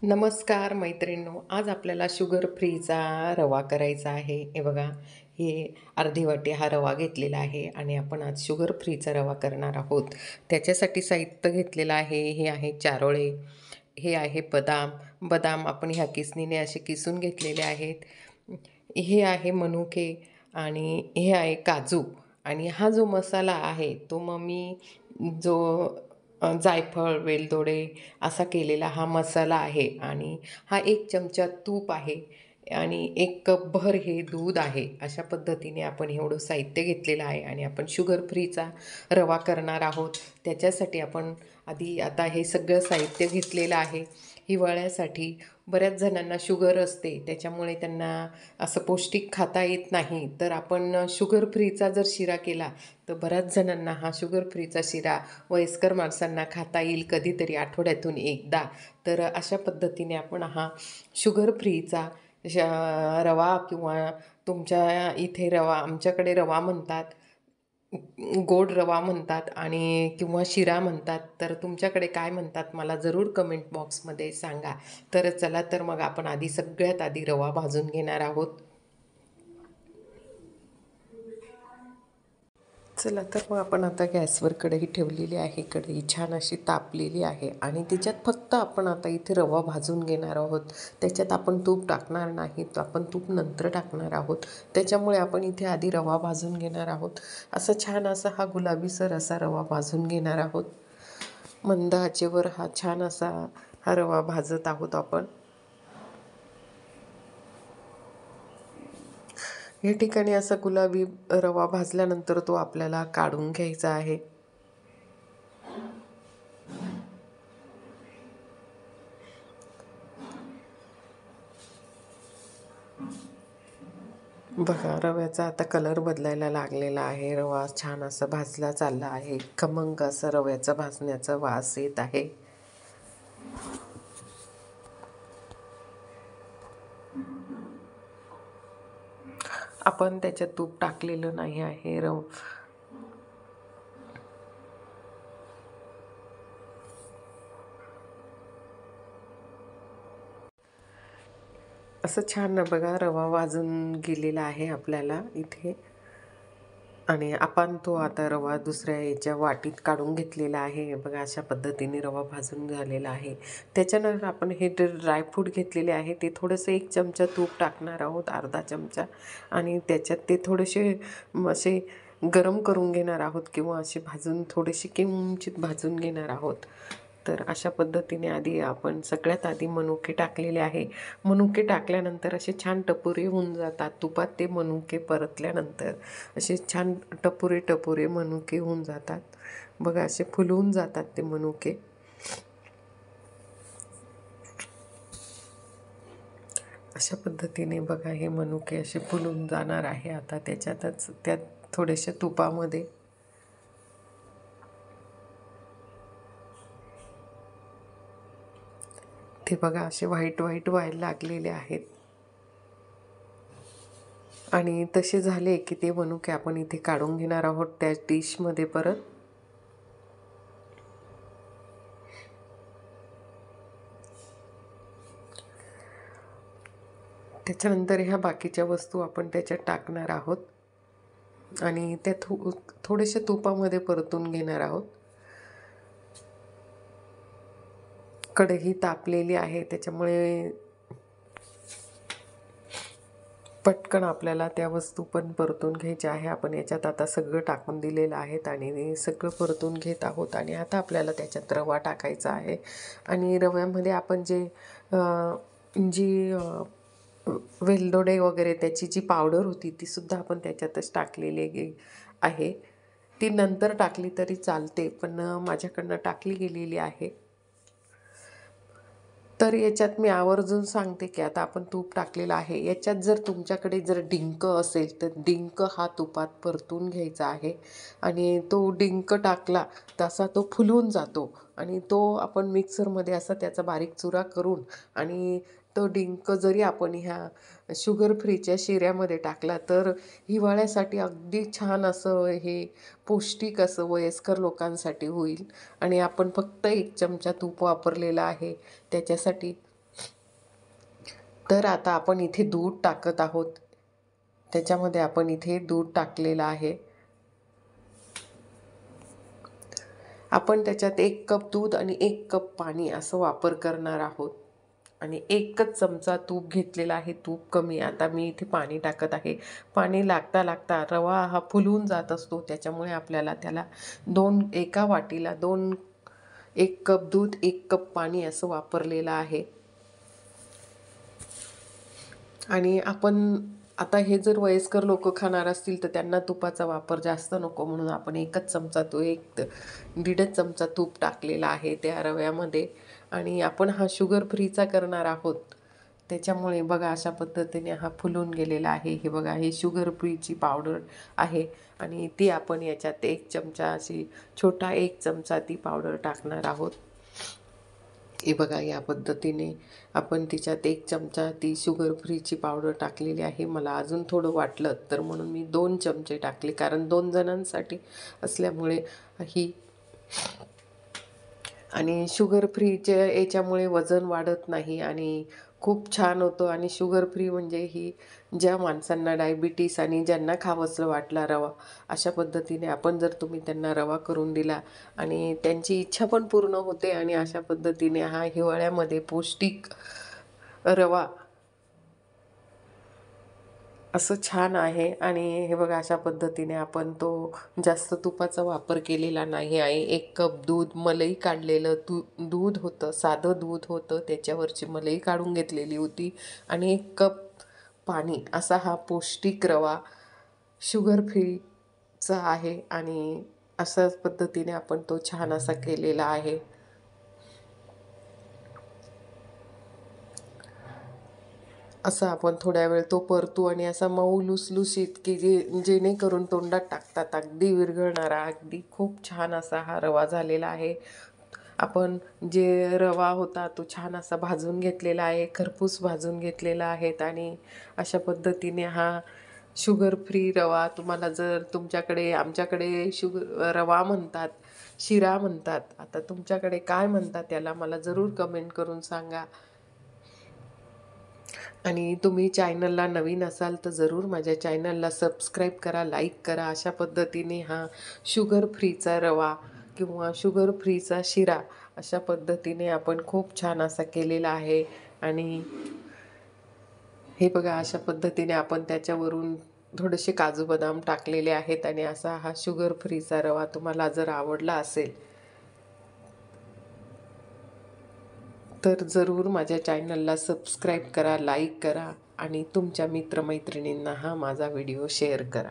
नमस्कार मैत्रिणींनो, आज आपल्याला शुगर फ्रीचा रवा करायचा आहे. हे बघा, हे अर्धी वाटी हा रवा घेतलेला आहे आणि आपण आज शुगर फ्रीचा रवा करणार आहोत. त्याच्यासाठी साहित्य घेतलेलं आहे. हे आहे चारोळे, हे आहे बदाम. बदाम आपण ह्या किसणीने असे किसून घेतलेले आहेत. हे आहे मनुके आणि हे आहे काजू. आणि हा जो मसाला आहे तो मग मी जो जायफळ, वेलदोडे असा केलेला हा मसाला आहे आणि हा 1 चमचा तूप आहे आणि 1 कपभर हे दूध आहे. अशा पद्धतीने आपण एवढं साहित्य घेतलेलं आहे आणि आपण शुगर फ्रीचा रवा करणार आहोत. त्याच्यासाठी आपण आधी आता हे सगळं साहित्य घेतलेलं आहे. हिवाळ्यासाठी बऱ्याच जणांना शुगर असते, त्याच्यामुळे त्यांना असं पौष्टिक खाता येत नाही. तर आपण शुगर फ्रीचा जर शिरा केला तर बऱ्याच जणांना हा शुगर फ्रीचा शिरा वयस्कर माणसांना खाता येईल कधीतरी आठवड्यातून एकदा. तर अशा पद्धतीने आपण हा शुगर फ्रीचा रवा किंवा तुमच्या इथे रवा, आमच्याकडे रवा म्हणतात, गोड रवा म्हणतात आणि किंवा शिरा म्हणतात. तर तुमच्याकडे काय म्हणतात मला जरूर कमेंट बॉक्समध्ये सांगा. तर चला तर मग आपण सगळ्यात आधी रवा भाजून घेणार आहोत. चला तर मग आपण आता गॅसवर कढई ठेवलेली आहे. कढई छान अशी तापलेली आहे आणि त्याच्यात फक्त आपण आता इथे रवा भाजून घेणार आहोत. त्याच्यात आपण तूप टाकणार नाही, तर आपण तूप नंतर टाकणार आहोत. त्याच्यामुळे आपण इथे आधी रवा भाजून घेणार आहोत. असं छान असा हा गुलाबीसर असा रवा भाजून घेणार आहोत. मंद आचेवर हा छान असा हा रवा भाजत आहोत आपण. या ठिकाणी असा गुलाबी रवा भाजल्यानंतर तो आपल्याला काढून घ्यायचा आहे. बघा, रव्याचा आता कलर बदलायला लागलेला आहे. रवा छान असा भाजला चालला आहे. खमंग असं रव्याचा भाजण्याचा वास येत आहे. आपण त्याच्यात तूप टाकलेलं नाही आहे. असं छान बघा रवा भाजून गेलेला आहे आपल्याला इथे. आणि आपण तो आता रवा दुसऱ्या याच्या वाटीत काढून घेतलेला आहे. बघा, अशा पद्धतीने रवा भाजून झालेला आहे. त्याच्यानंतर आपण हे ड्रायफ्रूट घेतलेले आहे ते थोडंसं 1 चमचा तूप टाकणार आहोत, अर्धा चमचा. आणि त्याच्यात ते थोडेसे असे गरम करून घेणार आहोत किंवा असे भाजून थोडेसे किंचित भाजून घेणार आहोत. तर अशा पद्धतीने आधी आपण सगळ्यात आधी मनुके टाकलेले आहे. मनुके टाकल्यानंतर असे छान टपुरे होऊन जातात. तुपात ते मनुके परतल्यानंतर असे छान टपुरे टपुरे मनुके होऊन जातात. बघा, असे फुलवून जातात ते मनुके. अशा पद्धतीने बघा हे मनुके असे फुलून जाणार आहे. आता त्यात थोडेसे तुपामध्ये ते बघा असे व्हाईट व्हाईट व्हायला लागलेले आहेत. आणि तसे झाले की ते मनुके आपण इथे काढून घेणार आहोत त्या डिशमध्ये परत. त्याच्यानंतर ह्या बाकीच्या वस्तू आपण त्याच्यात टाकणार आहोत आणि त्या थोडेसे तुपामध्ये परतून घेणार आहोत. कढई तापलेली आहे, त्याच्यामुळे पटकन आपल्याला त्या वस्तू पण परतून घ्यायच्या आहे. आपण याच्यात आता सगळं टाकून दिलेलं आहेत आणि सगळं परतून घेत आहोत. आणि आता आपल्याला त्याच्यात रवा टाकायचा आहे. आणि रव्यामध्ये आपण जी वेलदोडे वगैरे त्याची जी पावडर होती तीसुद्धा आपण त्याच्यातच टाकलेली आहे. ती नंतर टाकली तरी चालते, पण माझ्याकडनं टाकली गेलेली आहे. तर याच्यात मी आवर्जून सांगते की आता आपण तूप टाकलेलं आहे. याच्यात जर तुमच्याकडे डिंक असेल तर डिंक हा तुपात परतून घ्यायचा आहे. आणि तो डिंक टाकला तसा तो फुलून जातो आणि तो आपण मिक्सरमध्ये असा त्याचा बारीक चुरा करून आणि तो डिंक जरी आपण ह्या शुगर फ्रीच्या शिऱ्यामध्ये टाकला तर हिवाळ्यासाठी अगदी छान असं हे पौष्टिक असं वयस्कर लोकांसाठी होईल. आणि आपण फक्त 1 चमचा तूप वापरलेला आहे त्याच्यासाठी. तर आता आपण इथे दूध टाकत आहोत. त्याच्यामध्ये आपण इथे दूध टाकलेलं आहे. आपण त्याच्यात 1 कप दूध आणि 1 कप पाणी असं वापर करणार आहोत. आणि 1च चमचा तूप घेतलेला आहे. तूप कमी. आता मी इथे पाणी टाकत आहे. पाणी लागता लागता रवा हा फुलून जात असतो. त्याच्यामुळे आपल्याला त्याला एका वाटीला 1 कप दूध 1 कप पाणी असं वापरलेलं आहे. आणि आपण आता हे जर वयस्कर लोक खाणार असतील तर त्यांना तुपाचा वापर जास्त नको, म्हणून आपण 1च चमचा 1.5 चमचा तूप टाकलेला आहे त्या रव्यामध्ये. आणि आपण हा शुगर फ्रीचा करणार आहोत, त्याच्यामुळे बघा अशा पद्धतीने हा फुलून गेलेला आहे. हे बघा, हे शुगर फ्रीची पावडर आहे आणि ती आपण याच्यात 1 चमचा छोटा 1 चमचा ती पावडर टाकणार आहोत. हे बघा, या पद्धतीने आपण तिच्यात 1 चमचा ती शुगर फ्रीची पावडर टाकलेली आहे. मला अजून थोडं वाटलं तर म्हणून मी 2 चमचे टाकले, कारण 2 जणांसाठी असल्यामुळे ही. आणि शुगर फ्रीच्या याच्यामुळे वजन वाढत नाही आणि खूप छान होतं. आणि शुगर फ्री म्हणजे ही ज्या माणसांना डायबिटीस आणि ज्यांना खावंसं वाटला रवा, अशा पद्धतीने आपण जर तुम्ही त्यांना रवा करून दिला आणि त्यांची इच्छा पण पूर्ण होते. आणि अशा पद्धतीने हा हिवाळ्यामध्ये पौष्टिक रवा असं छान आहे. आणि हे बघा, अशा पद्धतीने आपण तो जास्त तुपाचा वापर केलेला नाही आहे. 1 कप दूध, मलई काढलेलं दूध होतं, साधं दूध होतं, त्याच्यावरची मलई काढून घेतलेली होती आणि 1 कप पाणी, असा हा पौष्टिक रवा शुगर फ्रीचा आहे. आणि अशाच पद्धतीने आपण तो छान असा केलेला आहे. असं आपण थोड्या वेळ तो परतू आणि असा मऊ लुसलुशीत, की जेणेकरून तोंडात टाकतात अगदी विरघळणारा, अगदी खूप छान असा हा रवा झालेला आहे. आपण जे रवा होता तो छान असा भाजून घेतलेला आहे, खरपूस भाजून घेतलेला आहे. आणि अशा पद्धतीने हा शुगर फ्री रवा, तुम्हाला जर तुमच्याकडे, आमच्याकडे रवा म्हणतात, शिरा म्हणतात, आता तुमच्याकडे काय म्हणतात त्याला मला जरूर कमेंट करून सांगा. आणि तुम्ही चॅनलला नवीन असाल तर जरूर माझ्या चॅनलला सबस्क्राईब करा, लाईक करा. अशा पद्धतीने हा शुगर फ्रीचा रवा किंवा शुगर फ्रीचा शिरा अशा पद्धतीने आपण खूप छान असा केलेला आहे. आणि हे बघा, अशा पद्धतीने आपण त्याच्यावरून थोडेसे काजू बदाम टाकलेले आहेत. आणि असा हा शुगर फ्रीचा रवा तुम्हाला जर आवडला असेल तर जरूर माझ्या चॅनलला सबस्क्राईब करा, लाईक करा आणि तुमच्या मित्रमैत्रिणींना हा माझा व्हिडिओ शेअर करा.